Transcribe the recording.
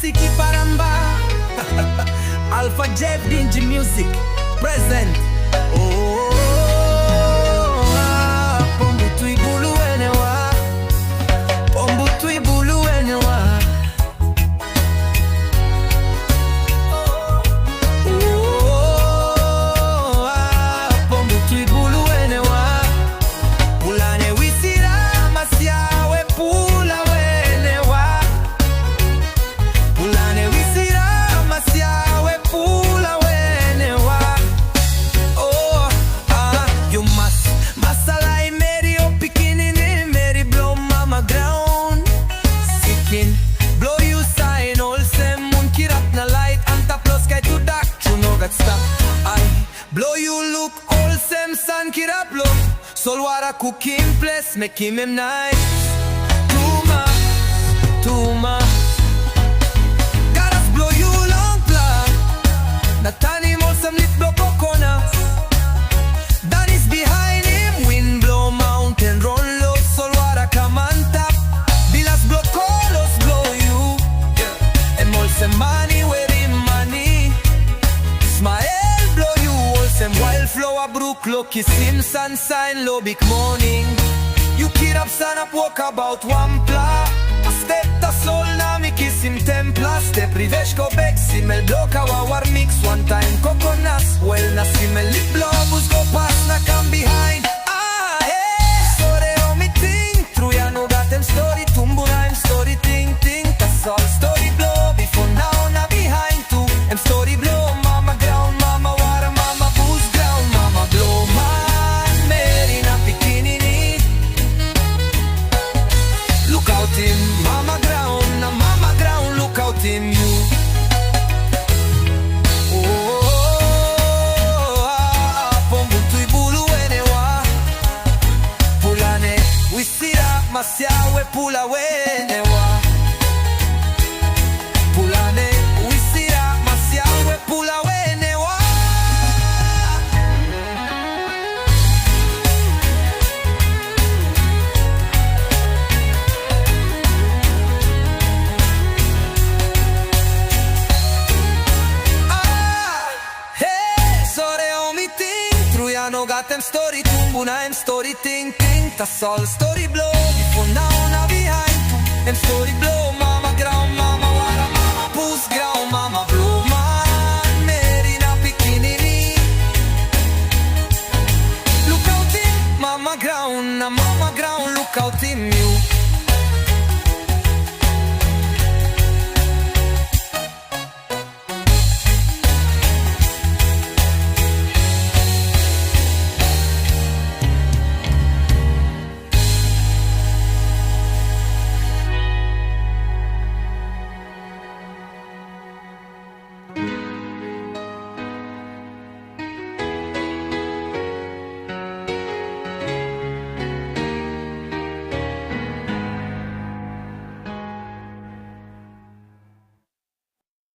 Siki Paramba. Alpha Jeff Dingy Music present. Oh, pombu tuibulu enewa, pombu tuibulu enewa. Pombu tuibulu enewa. Pulane wisira masyawe pula wenewa. Pulane wisira masyawe pula wenewa. Oh, you must masala imeri o pikinini meri blow mama ground. Sikin blow you sign all sem mun kirap na light anta plus kay to dark you know that stop. I blow you look all sem sun kirap look. Solwara cooking place make him nice. Tuma, tuma. Garas blow you long plan. Natani mo some lit blow kokona. Dan is behind him. Wind blow mountain run low. Solwara come on top. Bilas blow colos blow you. And all some money where him money. Smile blow you. All some wildflower brook lucky Simpson sign low big morning. You kid up stand up walk about one pla. Step ta sol na mi kiss him templa. Step riveš ko bek si mel bloka war mix one time coconuts. Well na si mel lip globus go pass na come behind. Ah hey, story on me ting. Truja no gatem story tumbu na em story ting ting. Ta sol story blow before now na behind too. Em story blow mama ground mama water mama boost ground mama blow man Mary na pikinini. Look out him mama ground na mama ground look out him you. Pombu tuibulu enewa. Pulane wisira masyawe pula wenewa. Pulane wisira masyawe pula wenewa. No gatem story tumbu na em story ting ting. Ta sol story blow before now na behind em story blow.